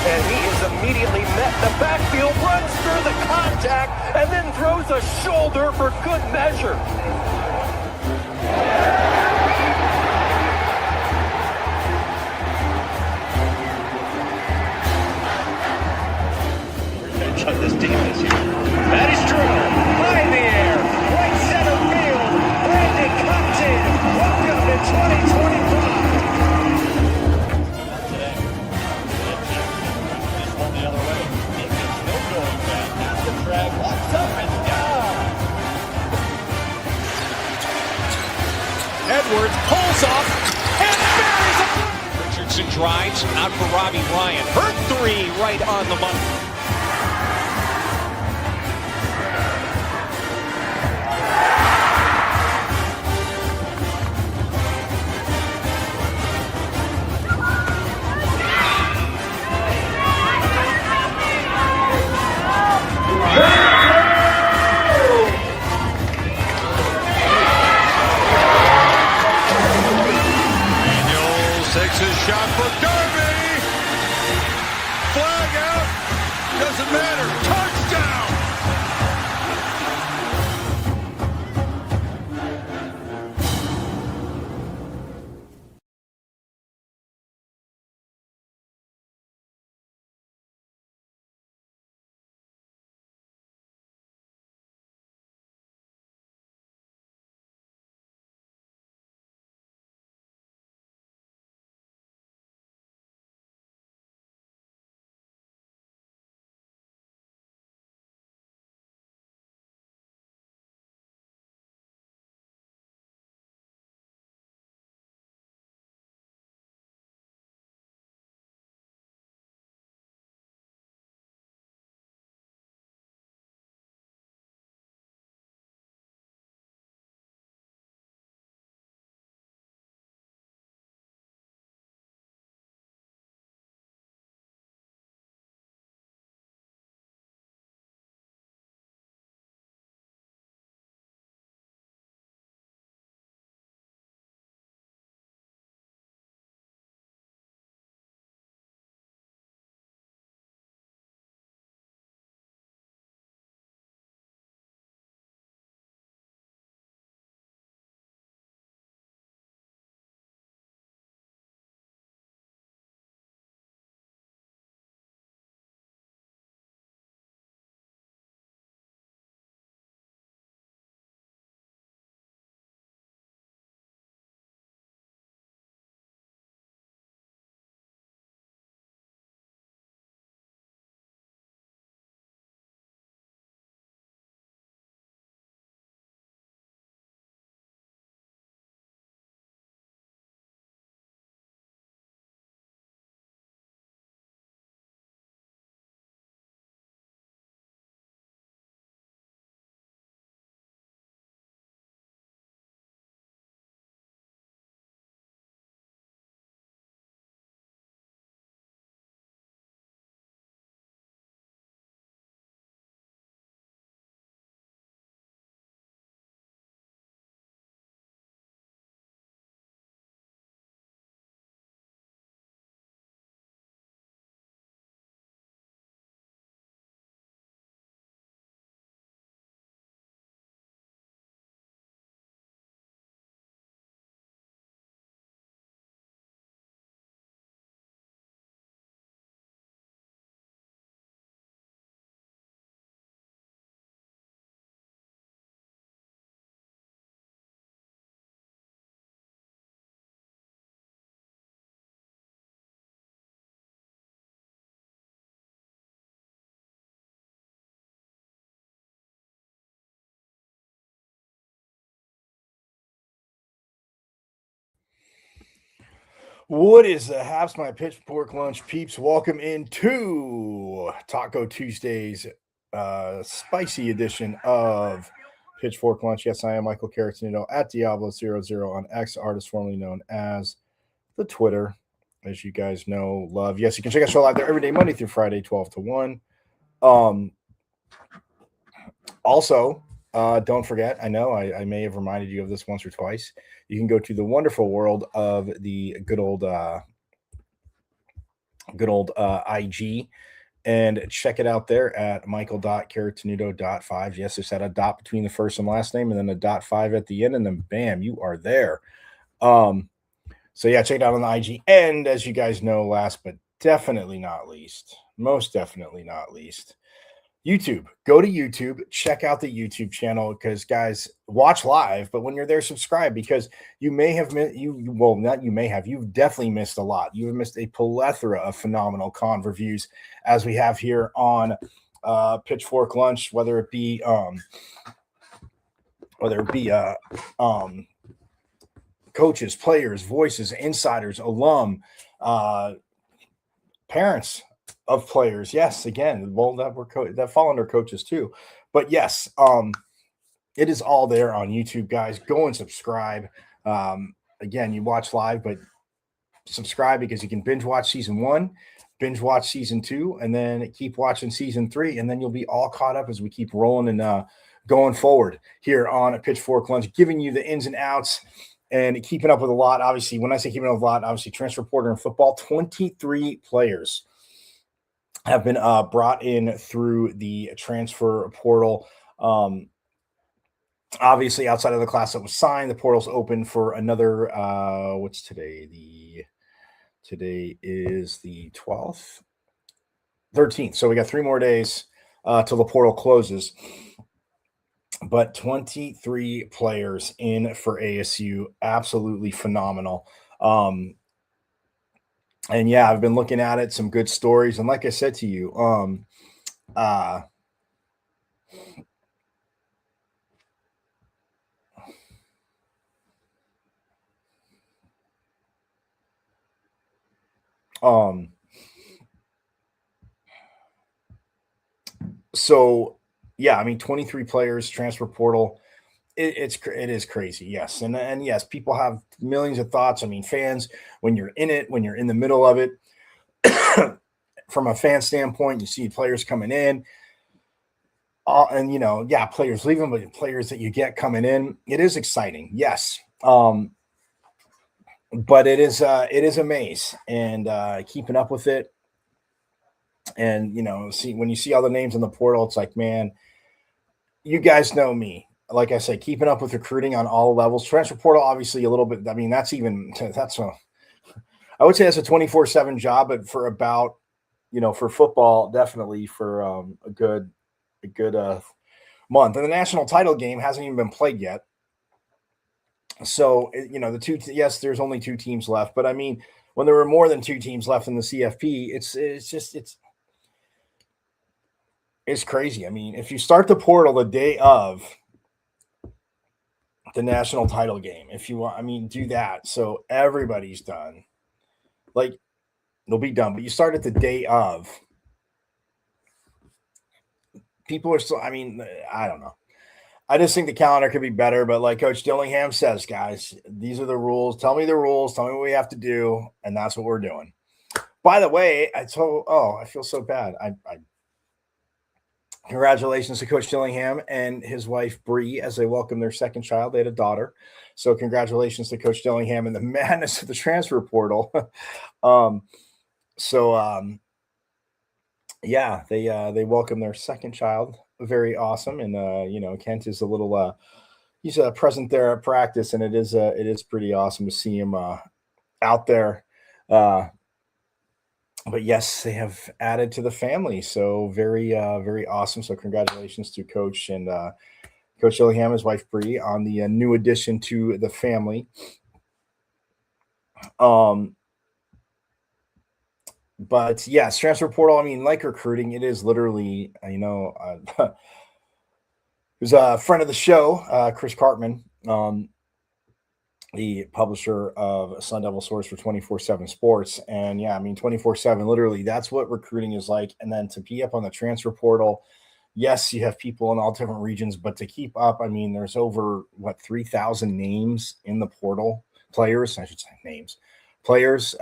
and he is immediately met in the backfield, runs through the contact, and then throws a shoulder for good measure. On this team this year. That is true. High in the air. Right center field. Brandon Compton. Welcome to 2025. Today. This one the other way. He gets no going back. Now the drag. Walks up and down. Edwards pulls off and buries it. Richardson drives out for Robbie Ryan. Hurt three right on the money. Takes his shot for Darby. Flag out. Doesn't matter. Touchdown. What is the Haps My Pitchfork Lunch peeps? Welcome into Taco Tuesday's spicy edition of Pitchfork Lunch. Yes, I am Michael Caratinito at Diablo00 on X, artist formerly known as the Twitter, as you guys know, love. Yes, you can check our show live there every day, Monday through Friday, 12 to 1. Also, don't forget, I know I may have reminded you of this once or twice. You can go to the wonderful world of the good old good old IG. And check it out there at michael.caratinudo.5. Yes, there's that a dot between the first and last name, and then a .5 at the end, and then bam, you are there. So yeah, check it out on the IG. And as you guys know, last but definitely not least, most definitely not least, YouTube. Go to YouTube, check out the YouTube channel, because guys, watch live, but when you're there, subscribe, because you may have you've definitely missed a lot. You've missed a plethora of phenomenal con reviews as we have here on Pitchfork Lunch, whether it be coaches, players, voices, insiders, alum, parents of players. Yes, again, well, that fall under coaches too. But yes, it is all there on YouTube, guys. Go and subscribe. Again, you watch live, but subscribe, because you can binge watch season 1, binge watch season 2, and then keep watching season 3, and then you'll be all caught up as we keep rolling and going forward here on a Pitchfork Lunch, giving you the ins and outs and keeping up with a lot. Obviously, when I say keeping up with a lot, obviously transfer portal and football, 23 players have been brought in through the transfer portal. Obviously, outside of the class that was signed, the portal's open for another. What's today? Today is the 12th, 13th. So we got 3 more days till the portal closes. But 23 players in for ASU, absolutely phenomenal. And yeah, I've been looking at it, some good stories. And like I said to you, so yeah, I mean, 23 players, transfer portal. It is crazy. Yes. And yes, people have millions of thoughts. I mean, fans, when you're in it, when you're in the middle of it, from a fan standpoint, you see players coming in, and yeah, players leaving, but players that you get coming in, it is exciting. Yes. But it is a maze, and keeping up with it. And see, when you see all the names in the portal, it's like, man, you guys know me. Like I said, keeping up with recruiting on all levels. Transfer portal, obviously, a little bit. I mean, I would say that's a 24/7 job, but for about, for football, definitely for a good month. And the national title game hasn't even been played yet. So, there's only 2 teams left, but I mean, when there were more than 2 teams left in the CFP, it's crazy. I mean, if you start the portal the day of the national title game, if you want, I mean, do that. So everybody's done. Like, they'll be done, but you start at the day of. People are still, I mean, I don't know. I just think the calendar could be better, but like Coach Dillingham says, guys, these are the rules. Tell me the rules. Tell me what we have to do, and that's what we're doing. By the way, I feel so bad. I congratulations to Coach Dillingham and his wife Bree as they welcome their second child. They had a daughter, so congratulations to Coach Dillingham and the madness of the transfer portal. Yeah, they welcome their second child. Very awesome, and Kent is a little he's present there at practice, and it is pretty awesome to see him out there. But yes, they have added to the family, so very awesome. So congratulations to Coach and Coach Dillingham, his wife Bree, on the new addition to the family. But yes, transfer portal, I mean, like recruiting, it is literally, who's a friend of the show, Chris Cartman, the publisher of Sun Devil Source for 24/7 Sports. And yeah, I mean, 24/7, literally, that's what recruiting is like. And then to be up on the transfer portal, yes, you have people in all different regions, but to keep up, I mean, there's over 3,000 names in the portal, players, I should say names, players,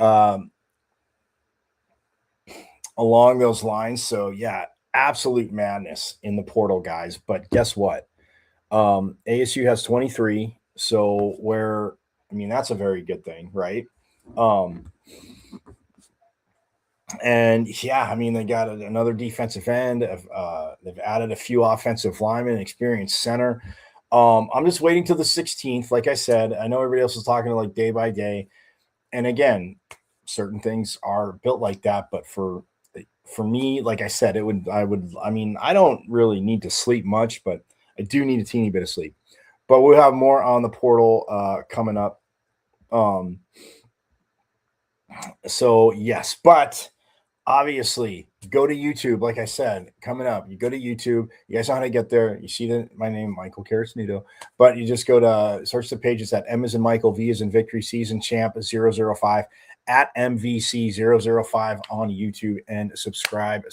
along those lines. So yeah, absolute madness in the portal, guys. But guess what? ASU has 23. So that's a very good thing, right? And yeah, I mean, they got another defensive end. They've added a few offensive linemen, experienced center. I'm just waiting till the 16th. Like I said, I know everybody else is talking like day by day. And again, certain things are built like that. But for me, like I said, I mean, I don't really need to sleep much, but I do need a teeny bit of sleep. But we'll have more on the portal coming up. So yes, but obviously go to YouTube. Like I said, coming up, you go to YouTube. You guys know how to get there. You see my name, Michael Carrasnito, but you just go to search the pages at M as in Michael, V as in Victory, Season Champ 005 at MVC 005 on YouTube, and subscribe.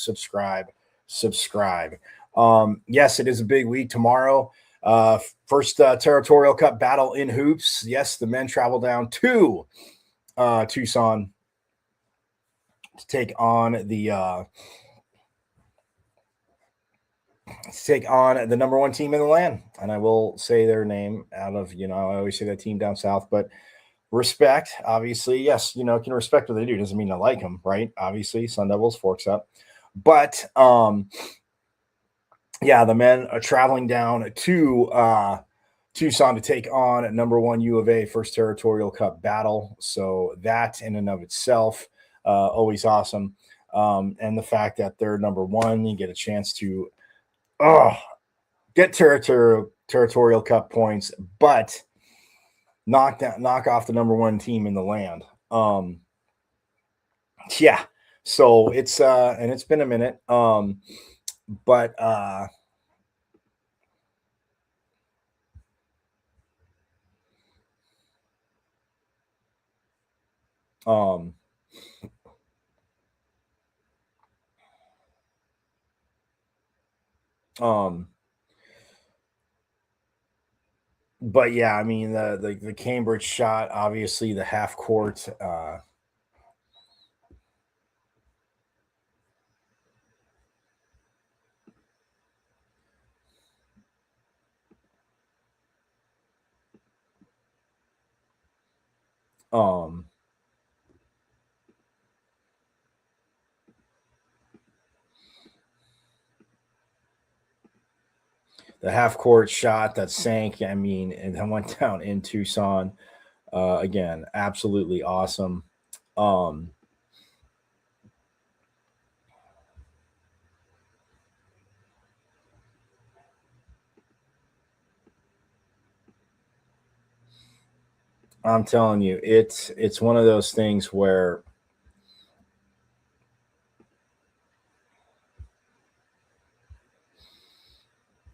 Yes, it is a big week tomorrow. First Territorial Cup battle in hoops. Yes, the men travel down to Tucson to take on the number one team in the land. And I will say their name out of, I always say that team down south, but respect, obviously. Yes, can respect what they do. Doesn't mean I like them, right? Obviously, Sun Devils, Forks Up. But yeah, the men are traveling down to Tucson to take on number one U of A, first Territorial Cup battle. So that in and of itself, always awesome. And the fact that they're number one, you get a chance to get Territorial Cup points, but knock off the number one team in the land. Yeah. So it's and it's been a minute. But but yeah, I mean the Cambridge shot, obviously the half court. The half court shot that sank, I mean, and then went down in Tucson. Again, absolutely awesome. I'm telling you, it's one of those things where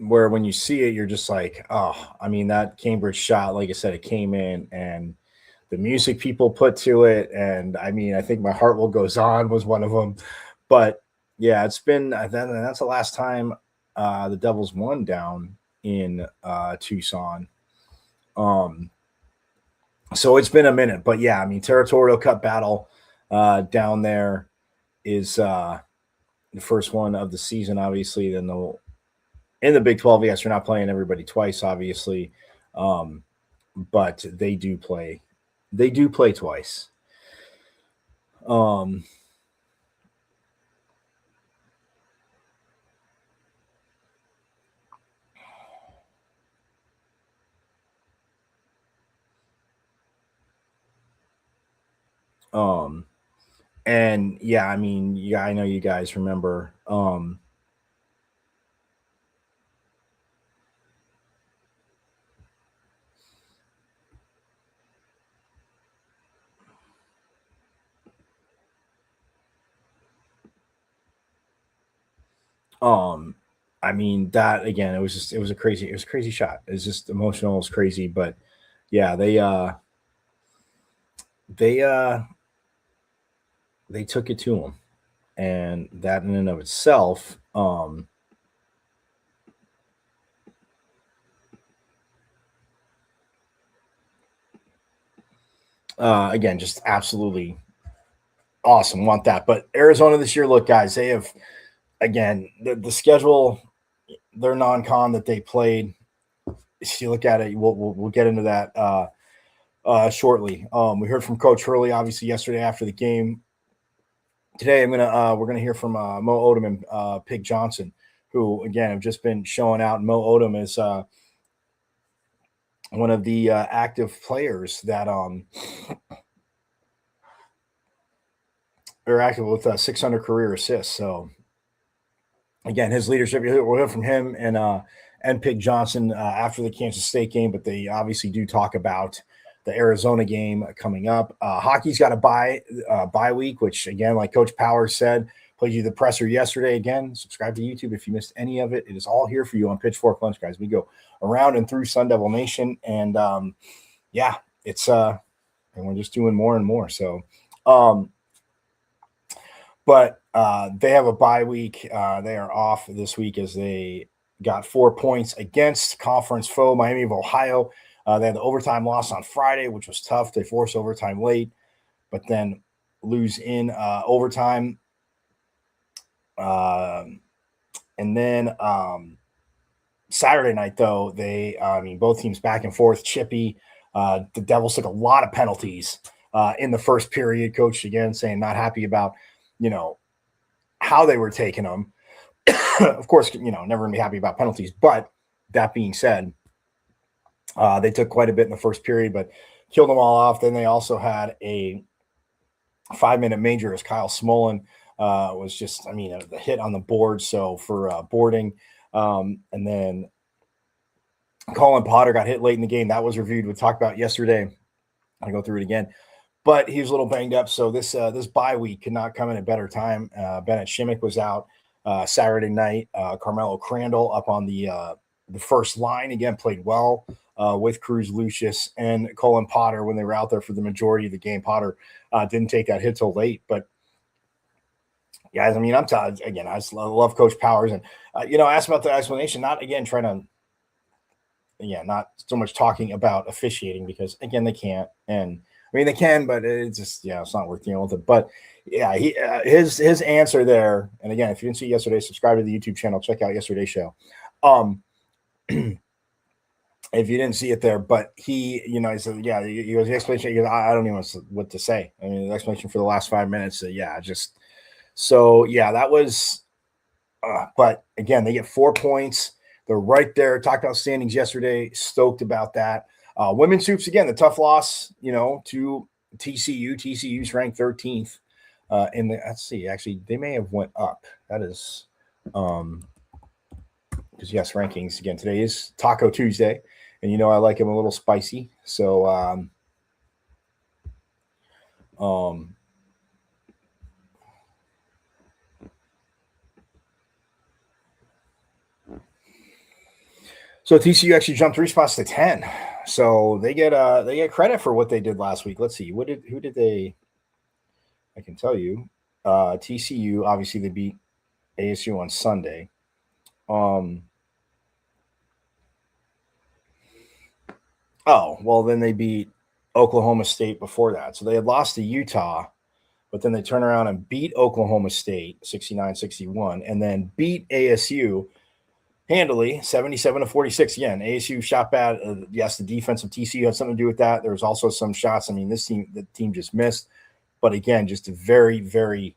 when you see it, you're just like, oh, I mean, that Cambridge shot, like I said, it came in, and the music people put to it, and I mean, I think My Heart Will Goes On was one of them. But yeah, it's been that's the last time the Devils won down in Tucson. So it's been a minute, but yeah, I mean, Territorial Cup battle down there is the first one of the season, obviously. Then in the Big 12, yes, you're not playing everybody twice, obviously, but they do play twice. And yeah, I mean, yeah, I know you guys remember I mean, that again, it was a crazy shot. It's just emotional, it's crazy, but yeah, they took it to him, and that in and of itself, again, just absolutely awesome. Want that. But Arizona this year, look, guys, they have, again, the schedule, their non-con that they played. If you look at it, we'll get into that shortly. We heard from Coach Hurley, obviously, yesterday after the game, today we're gonna hear from Mo Odom and Pig Johnson, who again have just been showing out. Mo Odom is one of the active players that are active with 600 career assists. So again, his leadership, we'll hear from him and Pig Johnson after the Kansas State game, but they obviously do talk about the Arizona game coming up. Hockey's got a bye week, which again, like Coach Powers said, played you the presser yesterday. Again, subscribe to YouTube if you missed any of it. It is all here for you on Pitchfork Lunch, guys. We go around and through Sun Devil Nation, and yeah, it's and we're just doing more and more. So, but they have a bye week. They are off this week as they got 4 points against conference foe Miami of Ohio. They had the overtime loss on Friday, which was tough. They forced overtime late, but then lose in overtime. And then Saturday night, though, both teams back and forth, chippy. The Devils took a lot of penalties in the first period. Coach, again, saying not happy about, how they were taking them. Of course, never going to be happy about penalties. But that being said, they took quite a bit in the first period, but killed them all off. Then they also had a 5-minute major as Kyle Smolin was just, the hit on the board. So for boarding, and then Colin Potter got hit late in the game. That was reviewed. We talked about yesterday. I'll go through it again, but he was a little banged up. So this bye week could not come in a better time. Bennett Shimmick was out Saturday night. Carmelo Crandall up on the first line again, played well with Cruz Lucius and Colin Potter when they were out there for the majority of the game. Potter didn't take that hit till late, but guys, I'm tired again. I just love Coach Powers, and ask about the explanation. Not again trying to, not so much talking about officiating because again they can't, and they can, but it's just it's not worth dealing with it. But yeah, his answer there, and again, if you didn't see yesterday, subscribe to the YouTube channel, check out yesterday's show. If you didn't see it there, but he said, he goes, the explanation, he goes, I don't even know what to say. The explanation for the last 5 minutes, that was, but again, they get 4 points. They're right there. Talked about standings yesterday. Stoked about that. Women's hoops, again, the tough loss, to TCU. TCU's ranked 13th. Let's see, actually, they may have went up. That is, because yes, rankings again. Today is Taco Tuesday, and I like them a little spicy. So, So TCU actually jumped 3 spots to 10. So they get credit for what they did last week. Let's see. Who did they? I can tell you. TCU, obviously they beat ASU on Sunday. Then they beat Oklahoma State before that. So they had lost to Utah, but then they turn around and beat Oklahoma State 69-61 and then beat ASU handily, 77-46. Again, ASU shot bad. Yes, the defense of TCU had something to do with that. There was also some shots. The team just missed. But again, just a very, very,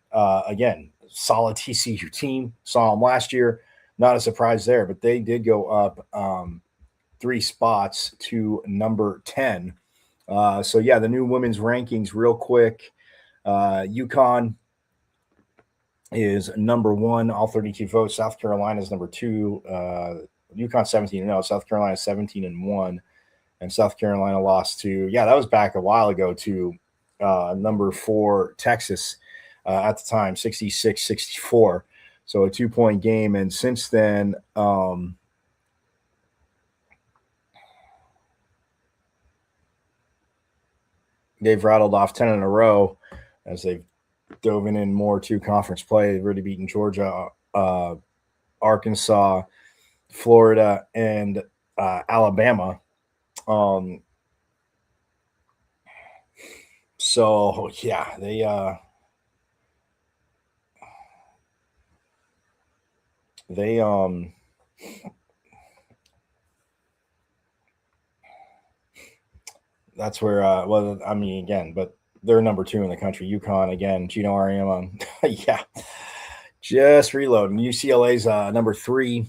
solid TCU team. Saw them last year. Not a surprise there, but they did go up 3 spots to number 10. The new women's rankings real quick. UConn is number 1, all 32 votes. South Carolina is number 2. UConn 17-0. South Carolina 17-1. And South Carolina lost to, that was back a while ago, to number 4 Texas at the time, 66-64. So a 2-point game. And since then, they've rattled off 10 in a row as they've dove in more to conference play. They've already beaten Georgia, Arkansas, Florida, and Alabama. That's where, but they're number 2 in the country. UConn again. Gino Auriemma. Yeah, just reloading. UCLA's number 3.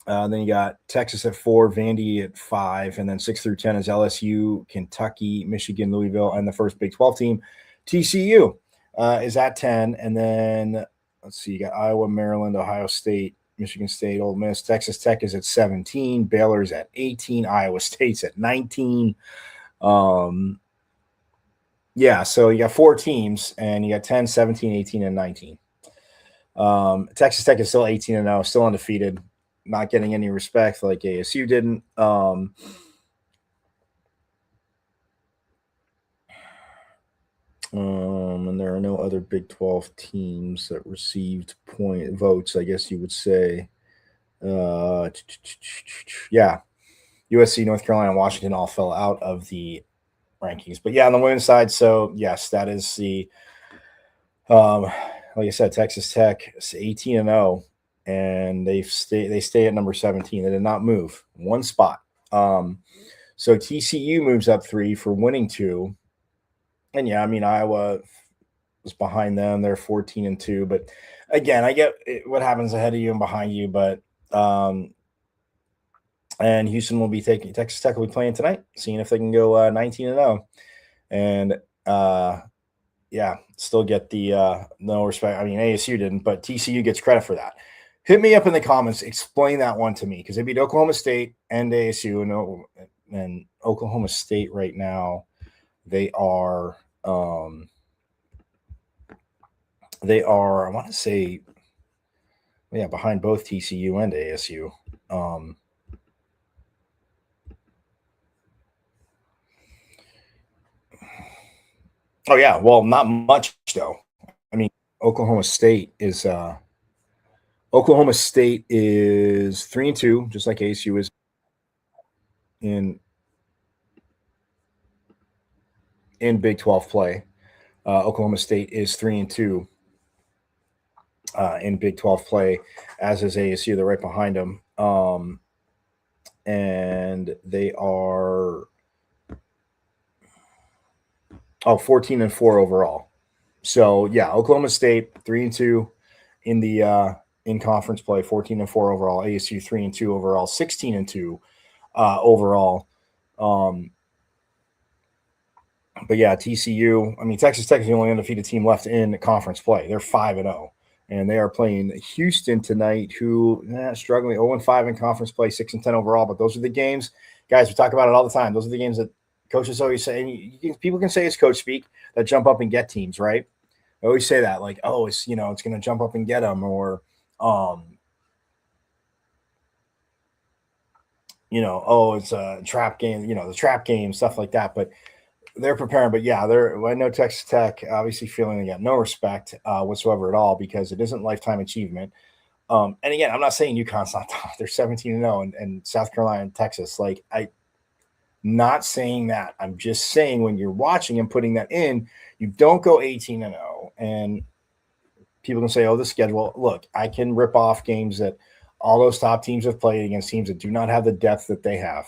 Then you got Texas at 4, Vandy at 5, and then 6 through 10 is LSU, Kentucky, Michigan, Louisville, and the first Big 12 team, TCU, is at 10. And then let's see, you got Iowa, Maryland, Ohio State, Michigan State, Ole Miss. Texas Tech is at 17, Baylor's at 18, Iowa State's at 19. Yeah, so you got 4 teams, and you got 10, 17, 18, and 19. Texas Tech is still 18-0, still undefeated, not getting any respect like ASU didn't. And there are no other Big 12 teams that received votes, I guess you would say. Yeah, USC, North Carolina, and Washington all fell out of the rankings. But yeah, on the women's side, so yes, that is the like I said, Texas Tech is 18-0, and they stay at number 17. They did not move one spot. So TCU moves up 3 for winning 2. And yeah, I mean, Iowa was behind them. They're 14-2. But again, I get what happens ahead of you and behind you. But and Houston will be taking Texas Tech will be playing tonight, seeing if they can go 19-0. And yeah, still get the no respect. I mean, ASU didn't, but TCU gets credit for that. Hit me up in the comments. Explain that one to me, because they beat Oklahoma State and ASU, and Oklahoma State right now, they are I want to say, yeah, behind both TCU and ASU. Oh yeah, well, not much though. I mean, Oklahoma State is 3-2, just like ASU is in Big 12 play. Oklahoma State is 3-2 in Big 12 play, as is ASU. They're right behind them, and they are 14-4 overall. So yeah, Oklahoma State 3-2 in the in conference play, 14-4 overall. ASU 3-2 overall, 16-2 overall. But yeah, TCU. I mean, Texas Tech is the only undefeated team left in conference play. They're 5-0, and they are playing Houston tonight, who struggling 0-5 in conference play, 6-10 overall. But those are the games, guys. We talk about it all the time. Those are the games that coaches always say, and people can say it's coach speak, that jump up and get teams, right? I always say that, like, oh, it's it's going to jump up and get them, or oh, it's a trap game, the trap game, stuff like that. But they're preparing. But yeah, I know Texas Tech obviously feeling they got no respect whatsoever at all, because it isn't lifetime achievement. And again, I'm not saying UConn's not tough. They're 17-0, and South Carolina and Texas. Like, not saying that. I'm just saying, when you're watching and putting that in, you don't go 18-0. And people can say, oh, the schedule. Look, I can rip off games that all those top teams have played against teams that do not have the depth that they have.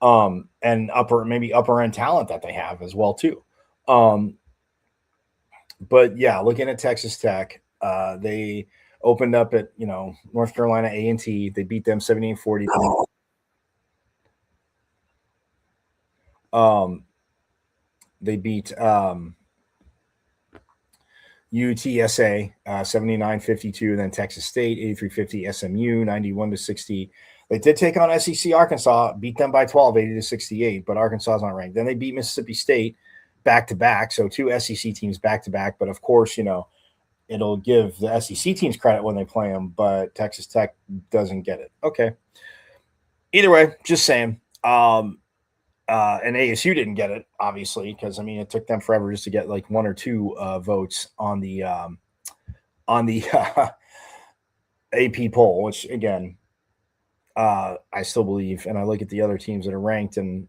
And maybe upper end talent that they have as well too. But yeah, looking at Texas Tech, they opened up at North Carolina A&T. They beat them 78-40. They beat UTSA 79-52, then Texas State 83-50, SMU 91-60. They did take on SEC Arkansas, beat them by 12, 80-68, but Arkansas is not ranked. Then they beat Mississippi State back-to-back, so 2 SEC teams back-to-back. But of course, it'll give the SEC teams credit when they play them, but Texas Tech doesn't get it. Okay. Either way, just saying. And ASU didn't get it, obviously, because I mean, it took them forever just to get like 1 or 2 votes on the AP poll, which again, I still believe. And I look at the other teams that are ranked, and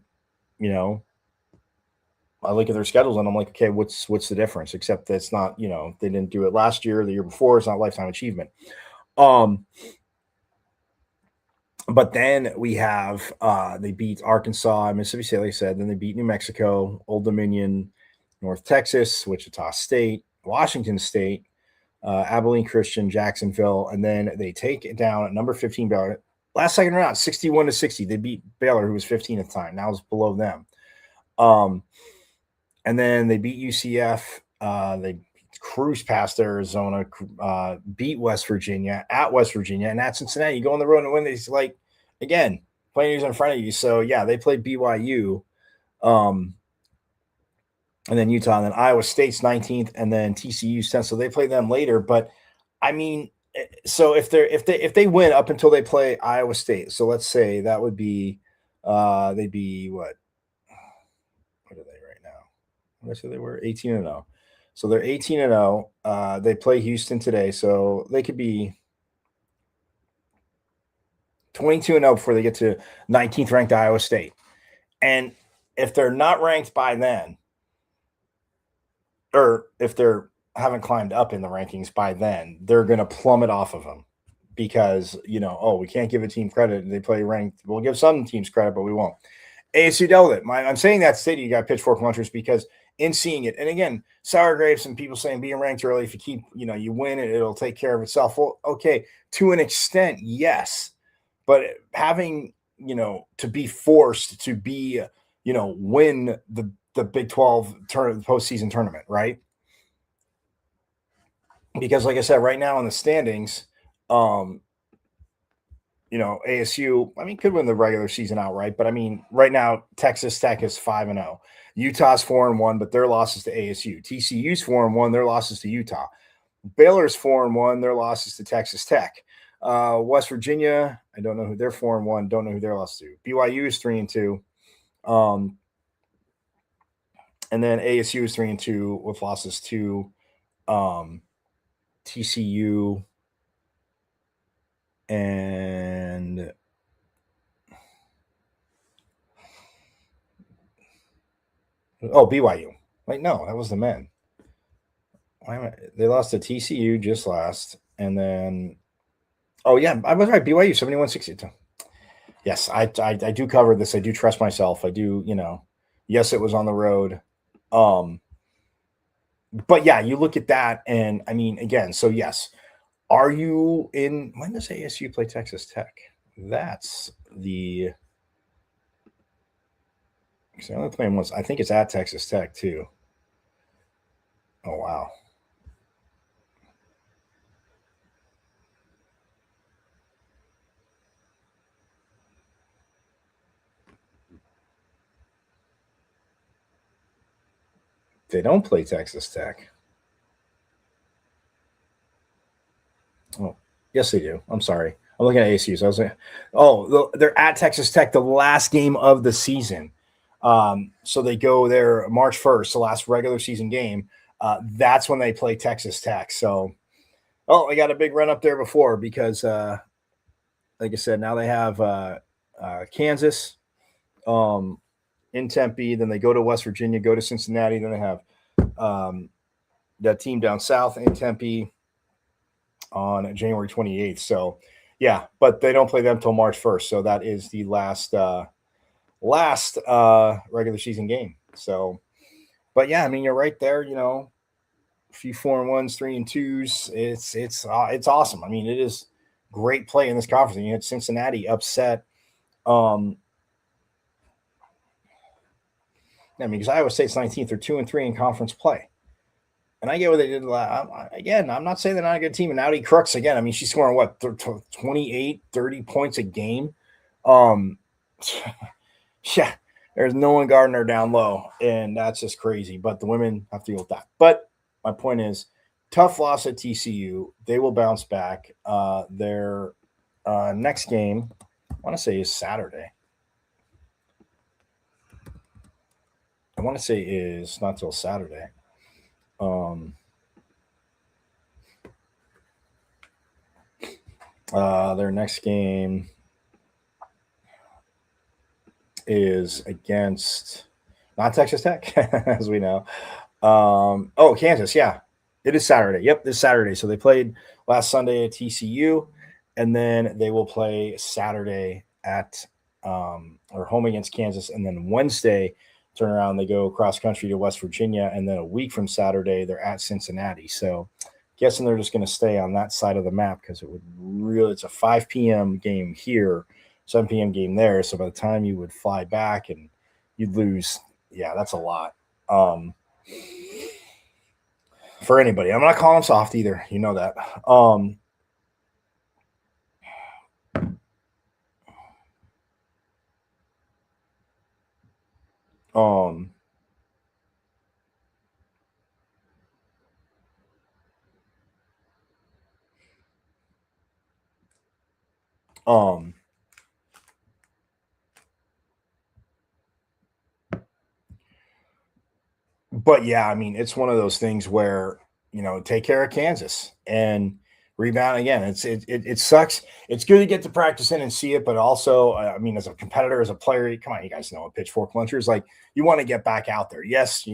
I look at their schedules, and I'm like, okay, what's the difference? Except that it's not, they didn't do it last year or the year before. It's not lifetime achievement. But then we have they beat Arkansas and Mississippi State, like I said. Then they beat New Mexico, Old Dominion, North Texas, Wichita State, Washington State, Abilene Christian, Jacksonville, and then they take it down at number 15 Baylor. Last second round, 61-60. They beat Baylor, who was 15 at the time. Now it's below them. And then they beat UCF. They cruised past Arizona, beat West Virginia, at West Virginia, and at Cincinnati. You go on the road and win. It's like, again, playing who's in front of you. So, yeah, they played BYU. And then Utah, and then Iowa State's 19th, and then TCU's 10th. So they play them later. But I mean, so if they win up until they play Iowa State, so let's say that would be they'd be what are they right now? What did I say they were? 18-0. So they're 18-0. They play Houston today, so they could be 22-0 before they get to 19th ranked Iowa State. And if they're not ranked by then, or if they haven't climbed up in the rankings by then, they're going to plummet off of them because, we can't give a team credit. They play ranked. We'll give some teams credit, but we won't. ASU dealt with it. I'm saying that state you got pitchfork lunchers because in seeing it, and again, sour grapes and people saying being ranked early, if you keep, you win it, it'll take care of itself. Well, okay, to an extent, yes. But having, to be forced to be, win the Big 12 postseason tournament, right? Because, like I said, right now in the standings, ASU, could win the regular season outright. But, right now, Texas Tech is 5-0. Utah's 4-1, but their losses to ASU. TCU's 4-1, their losses to Utah. Baylor's 4-1, their losses to Texas Tech. West Virginia, I don't know who they're 4-1, don't know who their loss to. BYU is 3-2. And then ASU is 3-2 with losses to TCU and BYU. Wait, no, that was the men. They lost to TCU just last, and then I was right. BYU 71-62. Yes, I do cover this. I do trust myself. I do, yes, it was on the road. But yeah, you look at that, and again, so yes, are you in? When does ASU play Texas Tech? That's the. Because they're only playing once. I think it's at Texas Tech too. Oh wow. They don't play Texas Tech. Oh, yes, they do. I'm sorry. I'm looking at ASU. So I was like, they're at Texas Tech, the last game of the season. So they go there March 1st, the last regular season game. That's when they play Texas Tech. So, I got a big run up there before because, like I said, now they have Kansas in Tempe. Then they go to West Virginia, go to Cincinnati. Then they have that team down south in Tempe on January 28th. So, yeah, but they don't play them until March 1st. So that is the last regular season game. So, but yeah, you're right there, a few 4-1s, 3-2s. It's awesome. It is great play in this conference. You had Cincinnati upset. Because Iowa State's 19th, they're 2-3 in conference play. And I get what they did. Again, I'm not saying they're not a good team. And Audi Crooks, again, she's scoring, 28, 30 points a game. Yeah, there's no one guarding her down low. And that's just crazy. But the women have to deal with that. But my point is, tough loss at TCU. They will bounce back. Their next game, I want to say, is Saturday. I want to say is not till Saturday. Their next game is against not Texas Tech, as we know. Kansas. Yeah, it is Saturday. Yep, this Saturday. So they played last Sunday at TCU, and then they will play Saturday at or home against Kansas, and then Wednesday turn around, they go cross country to West Virginia, and then a week from Saturday, they're at Cincinnati. So guessing they're just going to stay on that side of the map because it's a 5 p.m. game here, 7 p.m. game there. So by the time you would fly back and you'd lose, that's a lot. For anybody. I'm not calling them soft either. You know that. But yeah, I mean, it's one of those things where, take care of Kansas and rebound again. It sucks. It's good to get to practice in and see it, but also, I mean, as a competitor, as a player, come on, you guys know, a pitchfork lunchers, like you want to get back out there. Yes,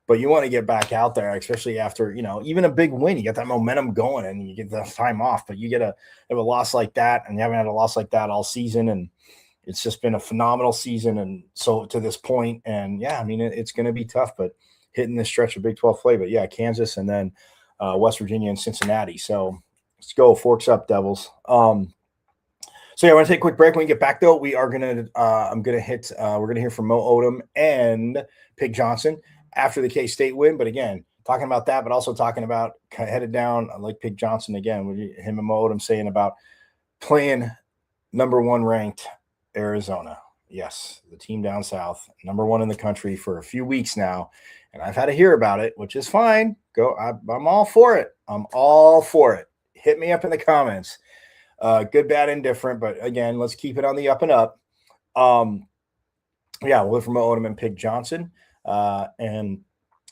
but you want to get back out there, especially after, even a big win. You get that momentum going and you get the time off, but you have a loss like that, and you haven't had a loss like that all season, and it's just been a phenomenal season, and so to this point, and I mean, it's going to be tough, but hitting this stretch of Big 12 play, but Kansas and then West Virginia and Cincinnati. So let's go, forks up, Devils. So I want to take a quick break. When we get back, though, we are gonna we're gonna hear from Mo Odom and Pig Johnson after the K-State win. But again, talking about that, but also talking about headed down like Pig Johnson again, with him and Mo Odom saying about playing number 1 ranked Arizona. Yes, the team down south, number 1 in the country for a few weeks now. And I've had to hear about it, which is fine. I'm all for it. I'm all for it. Hit me up in the comments. Good, bad, indifferent. But again, let's keep it on the up and up. We'll hear from Odom and Pig Johnson. And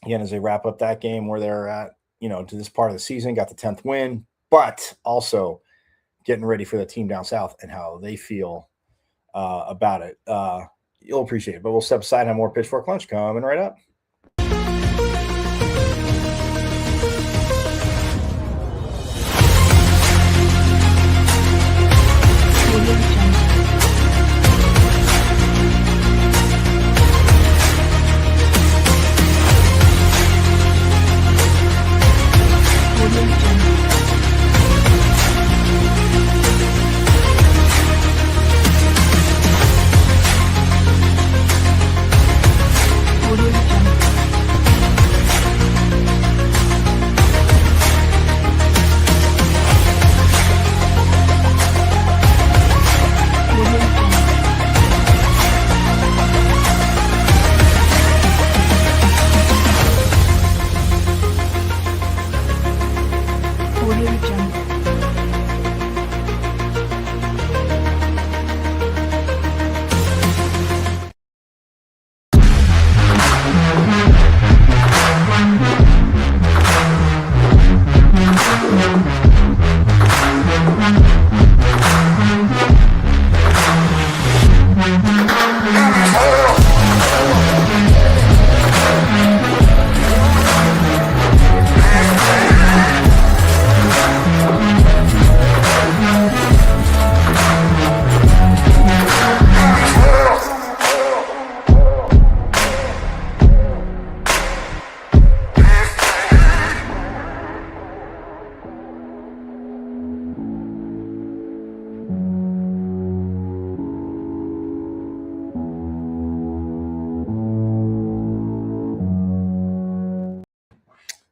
again, as they wrap up that game where they're at, to this part of the season, got the 10th win, but also getting ready for the team down south and how they feel about it. You'll appreciate it. But we'll step aside and have more Pitchfork Lunch coming right up.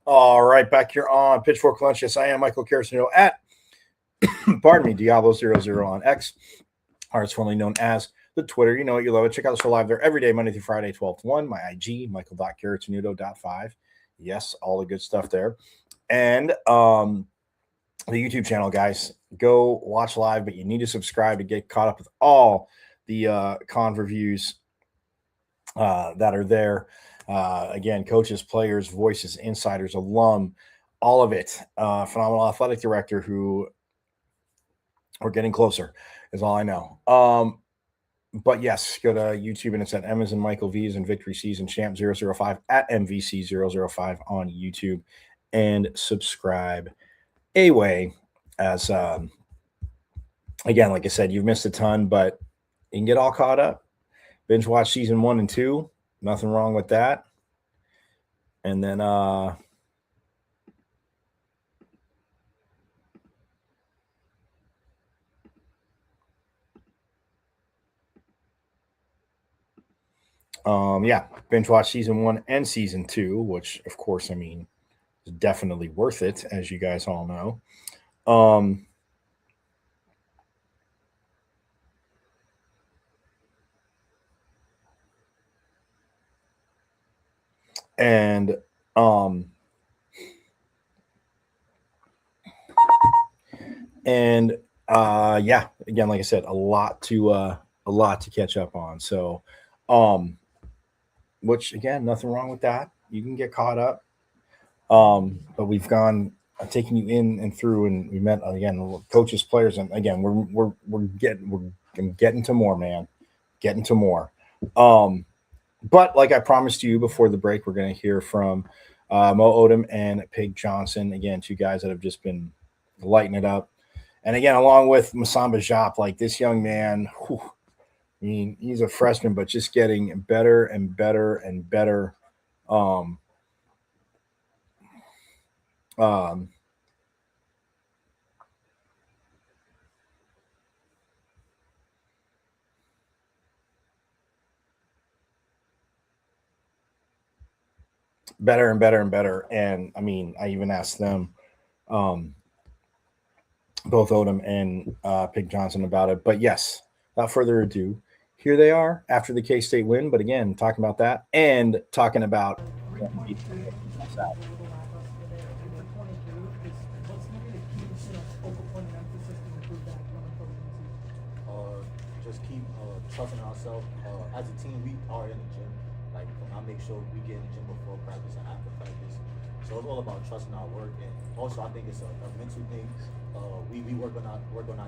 All right, back here on Pitchfork Lunch. Yes, I am Michael Carrasino at, pardon me, Diablo00 on X, or it's formerly known as the Twitter. You know it, you love it. Check out the show live there every day, Monday through Friday, 12 to 1. My IG, michael.carrasino.5. Yes, all the good stuff there. And the YouTube channel, guys, go watch live, but you need to subscribe to get caught up with all the con reviews that are there. Again, coaches, players, voices, insiders, alum, all of it. Phenomenal athletic director who we're getting closer is all I know. But yes, go to YouTube and it's at M's and Michael V's and Victory Season Champ 005 at MVC005 on YouTube, and subscribe away as again, like I said, you've missed a ton, but you can get all caught up. binge watch season 1 and 2. Nothing wrong with that. And then yeah, binge watch season 1 and season 2, which of course, I mean, is definitely worth it, as you guys all know. And yeah, again, like I said, a lot to catch up on. So which again, nothing wrong with that. You can get caught up. But we've gone taking you in and through, and we met again coaches, players, and again we're getting to more, man. Getting to more. But like I promised you before the break, we're going to hear from Mo Odom and Pig Johnson. Again, two guys that have just been lighting it up. And again, along with Masamba Jop, like this young man, whew, I mean, he's a freshman, but just getting better and better and better. Better and better and better. And I mean, I even asked them, both Odom and Pig Johnson, about it. But yes, without further ado, here they are after the K-State win. But again, talking about that and talking about just keep trusting ourselves. As a team, we are in the gym. Like, I make sure we get in the gym before practice and after practice. So it's all about trusting our work, and also I think it's a mental thing. We work on our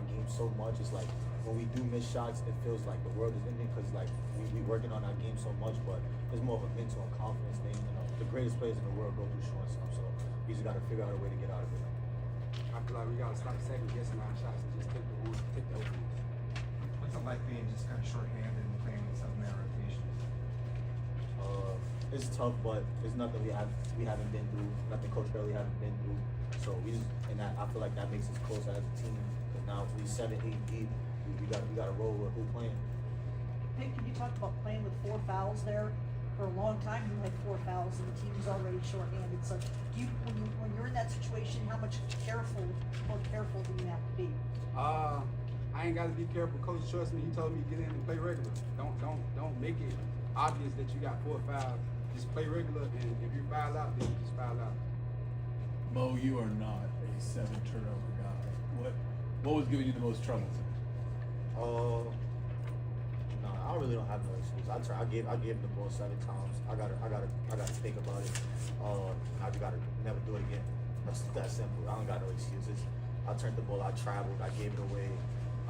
game so much. It's like when we do miss shots, it feels like the world is ending because like we working on our game so much. But it's more of a mental and confidence thing. You know, the greatest players in the world go through short stuff, so we just got to figure out a way to get out of it. I feel like we gotta stop second guessing our shots and just take the openings. What's it like being just kind of shorthanded and playing with 7-man rotations? It's tough, but it's nothing we haven't been through, nothing Coach Bailey haven't been through. So we just, and that I feel like that makes us closer as a team. Because now we 7-8 deep, we got to roll with who playing. Hey, can you talk about playing with 4 fouls there? For a long time, you had 4 fouls, and the team's already shorthanded. So, when you're in that situation, how much more careful do you have to be? I ain't got to be careful. Coach trusts me. He told me to get in and play regular. Don't make it obvious that you got 4 fouls. Just play regular, and if you foul out, then you just foul out. Mo, you are not a 7 turnover guy. What was giving you the most trouble? No, I really don't have no excuse. I gave him the ball 7 times. I gotta think about it. I gotta never do it again. That's that simple. I don't got no excuses. I turned the ball. I traveled. I gave it away.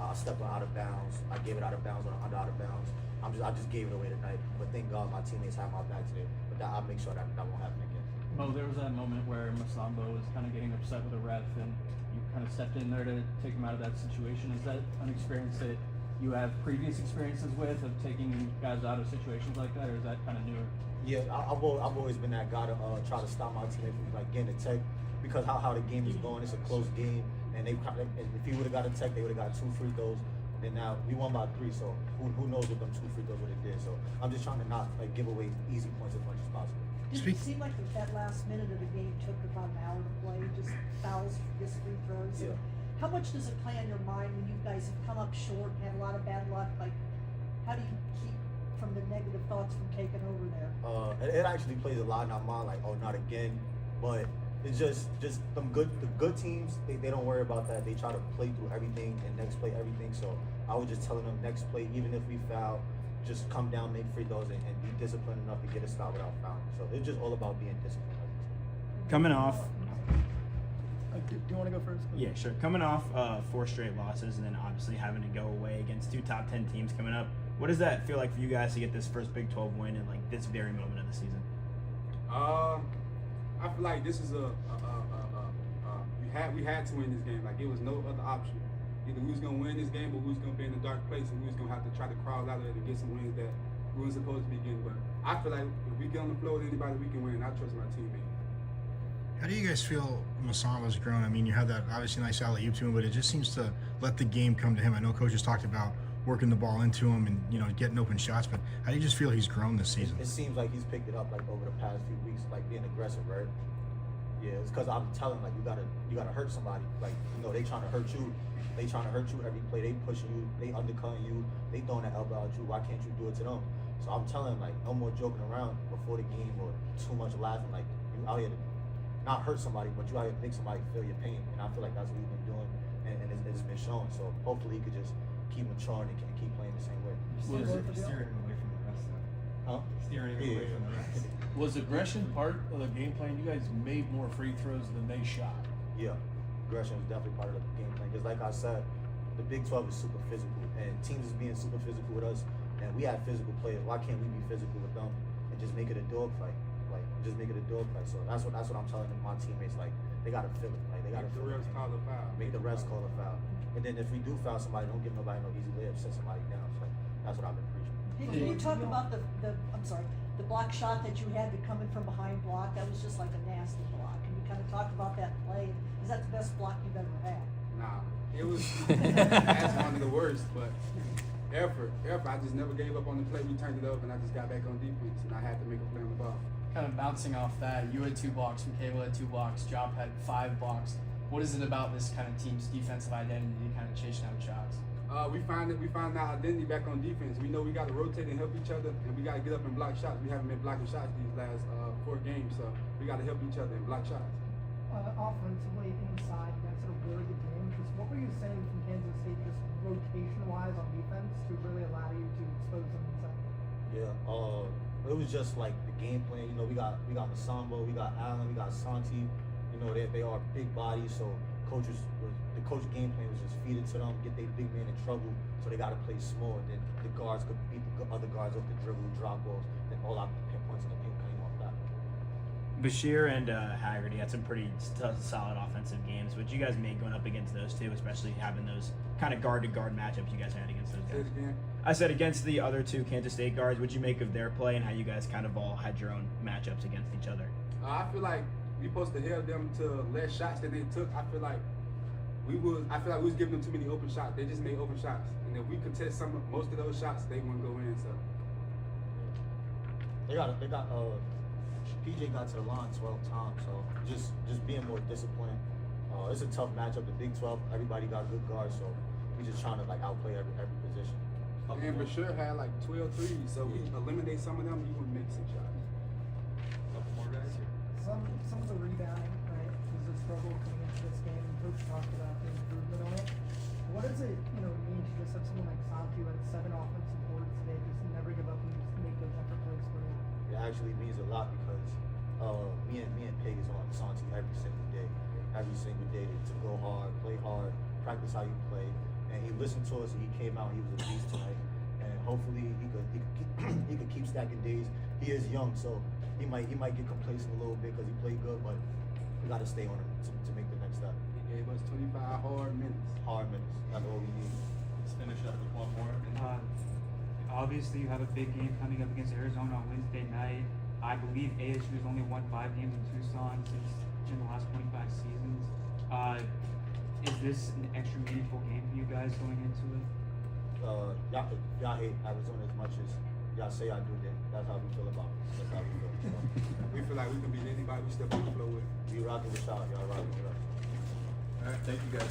I stepped out of bounds. I gave it out of bounds on out of bounds. I just gave it away tonight. But thank God my teammates have my back today. But I'll make sure that won't happen again. Mo, there was that moment where Masamba was kind of getting upset with a ref, and you kind of stepped in there to take him out of that situation. Is that an experience that you have previous experiences with, of taking guys out of situations like that, or is that kind of newer? Yeah, I've always been that guy to try to stop my teammate from like getting a tech, because how the game is going, it's a close game, and if he would have got a tech, they would have got 2 free throws. And now we won by 3, so who knows what them 2 free throws would have did. So I'm just trying to not like give away easy points as much as possible. Did it seem like that last minute of the game took about an hour to play, just fouls, just free throws? Yeah. How much does it play on your mind when you guys have come up short and had a lot of bad luck? Like, how do you keep from the negative thoughts from taking over there? It actually plays a lot in our mind, like, oh, not again. But it's just the good teams, they don't worry about that. They try to play through everything and next play everything. So I was just telling them next play, even if we foul, just come down, make free throws, and be disciplined enough to get a stop without fouling. So it's just all about being disciplined. Coming off. Do you want to go first? Yeah, sure. Coming off 4 straight losses, and then obviously having to go away against 2 top 10 teams coming up, what does that feel like for you guys to get this first Big 12 win in like this very moment of the season? I feel like this is we had to win this game. Like, it was no other option. Either we was gonna win this game, or we was gonna be in a dark place, and we was gonna have to try to crawl out of it and get some wins that we were supposed to be getting. But I feel like if we get on the floor with anybody, we can win. I trust my teammate. How do you guys feel Masamba's grown? I mean, you have that obviously nice alley-oop to him, but it just seems to let the game come to him. I know coaches talked about working the ball into him and, you know, getting open shots, but how do you just feel he's grown this season? It seems like he's picked it up like over the past few weeks, like being aggressive, right? Yeah, it's because I'm telling like you gotta hurt somebody. Like, you know, they trying to hurt you. They trying to hurt you every play. They pushing you. They undercutting you. They throwing that elbow at you. Why can't you do it to them? So I'm telling him, like, no more joking around before the game or too much laughing. Like, you out here to not hurt somebody, but you out here to make somebody feel your pain. And I feel like that's what he's been doing, and it's been shown. So hopefully he could just keep maturing and keep playing the same way. Steering away from the rest, though. Huh? Steering away from the rest. Was aggression part of the game plan? You guys made more free throws than they shot. Yeah, aggression is definitely part of the game plan. Because like I said, the Big 12 is super physical, and teams is being super physical with us, and we have physical players. Why can't we be physical with them and just make it a dogfight? Like, just make it a dogfight. So that's what I'm telling my teammates. Like, they gotta feel it. Like, they gotta feel it. Call the foul. Make the refs call the foul. And then if we do foul somebody, don't give nobody no easy layup. Set somebody down. So that's what I've been preaching. Hey, can you talk about the block shot that you had to come in from behind block? That was just like a nasty block. Can you kind of talk about that play? Is that the best block you've ever had? Nah, it was that's one of the worst. But effort. I just never gave up on the play. We turned it up, and I just got back on defense, and I had to make a play on the ball. Kind of bouncing off that, you had 2 blocks, Michaela had 2 blocks, Job had 5 blocks. What is it about this kind of team's defensive identity, kind of chasing out shots? We find our identity back on defense. We know we got to rotate and help each other, and we got to get up and block shots. We haven't been blocking shots these last 4 games, so we got to help each other and block shots. Offensively, inside, you guys had a really good game. Just what were you saying from Kansas State, just rotation-wise on defense, to really allow you to expose them inside? Yeah, it was just like the game plan. You know, we got Masamba, we got Allen, we got Santi. You know, they are big bodies, so the coach game plan was just feed it to them, get their big man in trouble, so they got to play small. Then the guards could beat the other guards off the dribble, drop balls, then all out the pinpoints in the paint came off that. Bashir and Haggerty had some pretty solid offensive games. What you guys made going up against those two, especially having those kind of guard-to-guard matchups you guys had against those guys? Say it again. I said against the other 2 Kansas State guards, what'd you make of their play and how you guys kind of all had your own matchups against each other? I feel like we supposed to held them to less shots than they took. I feel like we was giving them too many open shots. They just made open shots, and if we contest most of those shots, they wouldn't go in. So they got PJ got to the line 12 times. So just being more disciplined. It's a tough matchup. The Big 12, everybody got good guards, so we just trying to like outplay every position. And Bashir had like 12 threes, so we eliminate some of them, he would make 6 shots. Couple more guys here. Some of the rebounding, right, was a struggle coming into this game, and Coach talked about the improvement on it. What does it, mean to just have someone like Santi who had 7 offensive boards today, just never give up and just make those effort plays for you? It actually means a lot because me and Pig is on Santi every single day. Every single day to go hard, play hard, practice how you play. And he listened to us and he came out and he was a beast tonight. And hopefully he could keep stacking days. He is young, so he might get complacent a little bit because he played good, but we got to stay on him to make the next step. He gave us 25 hard minutes. Hard minutes. That's all we need. Let's finish up with one more. Obviously, you have a big game coming up against Arizona on Wednesday night. I believe ASU has only won 5 games in Tucson since in the last 25 seasons. Is this an extra meaningful game for you guys going into it? Y'all hate Arizona as much as y'all say I do. Then that's how we feel about it. That's how we feel. So, we feel like we can beat anybody we step on the floor with. We rocking with y'all. Y'all rocking with us. All right, thank you guys.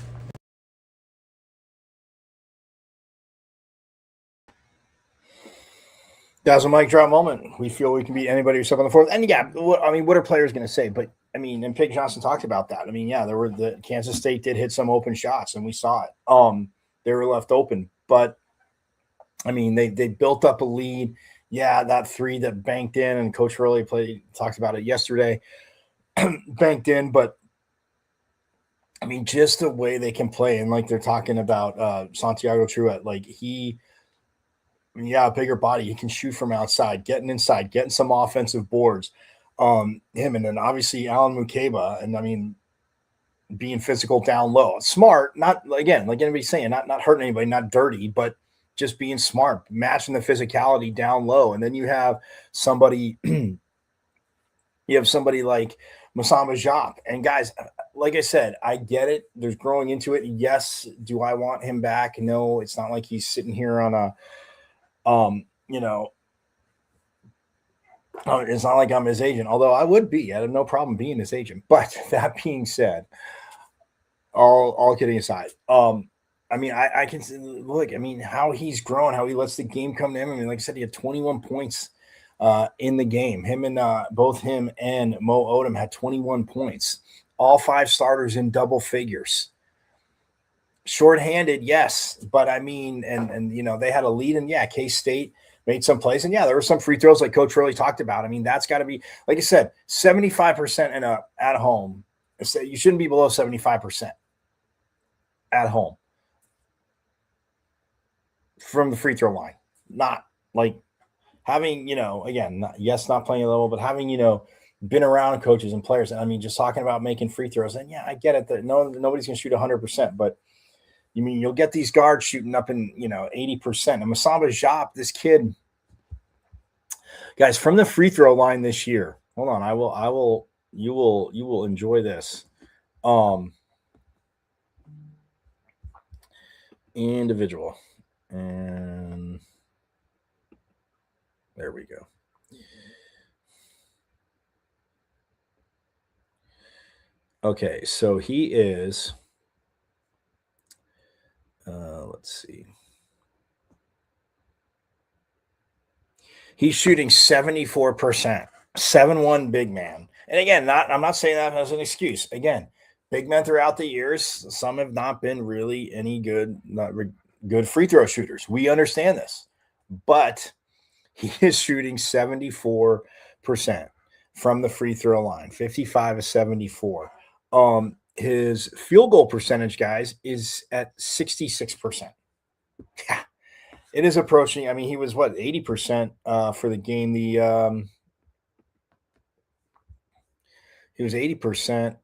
That was a mic drop moment. We feel we can beat anybody who step on the floor. And yeah, what are players going to say? But I mean, and Pig Johnson talked about that. I mean, yeah, the Kansas State did hit some open shots, and we saw it. They were left open, but I mean, they built up a lead. Yeah, that 3 that banked in, and Coach Hurley talked about it yesterday, banked in. But I mean, just the way they can play, and like they're talking about Santiago Truett, like a bigger body. He can shoot from outside, getting inside, getting some offensive boards. Him, and then obviously Alan Mukeba, and I mean, being physical down low, smart, not again like anybody's saying, not hurting anybody, not dirty, but just being smart, matching the physicality down low. And then you have somebody like Masamba Diop. And guys, like I said, I get it. There's growing into it. Yes. Do I want him back? No, it's not like he's sitting here on a, it's not like I'm his agent, although I would be. I have no problem being his agent. But that being said, all kidding aside, I can look. How he's grown, how he lets the game come to him. Like I said, he had 21 points in the game. Both him and Mo Odom had 21 points. All 5 starters in double figures. Shorthanded, yes, but they had a lead, and K-State made some plays, and there were some free throws like Coach Rowley talked about. That's got to be, like I said, 75% and up at home. So you shouldn't be below 75% at home from the free throw line. Not like having, not playing a level, but having, been around coaches and players. Just talking about making free throws. And I get it that nobody's going to shoot 100%, but you'll get these guards shooting up in, 80%. And Masamba Diop, this kid, guys, from the free throw line this year. Hold on, you will enjoy this. Individual. And there we go. Okay, so he is, let's see. He's shooting 74%, 7-1 big man. And again, I'm not saying that as an excuse. Again, big men throughout the years, some have not been really any good free throw shooters. We understand this. But he is shooting 74% from the free throw line, 55 of 74. His field goal percentage, guys, is at 66%. Yeah, it is approaching. He was 80% for the game. He was 80%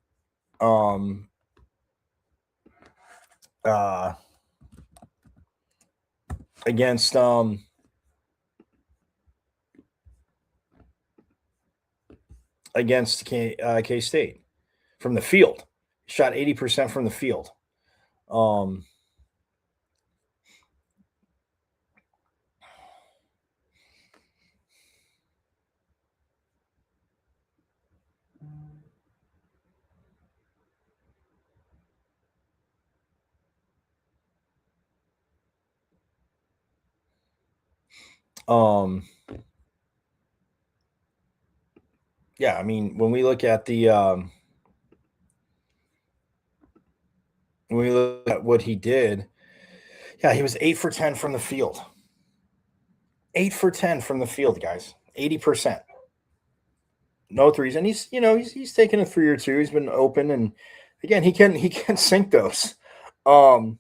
against K-State from the field. Shot 80% from the field. When we look at when we look at what he did, he was 8 for 10 from the field. 8 for 10 from the field, guys. 80%. No threes. And he's taken a 3 or 2. He's been open, and again, he can sink those. So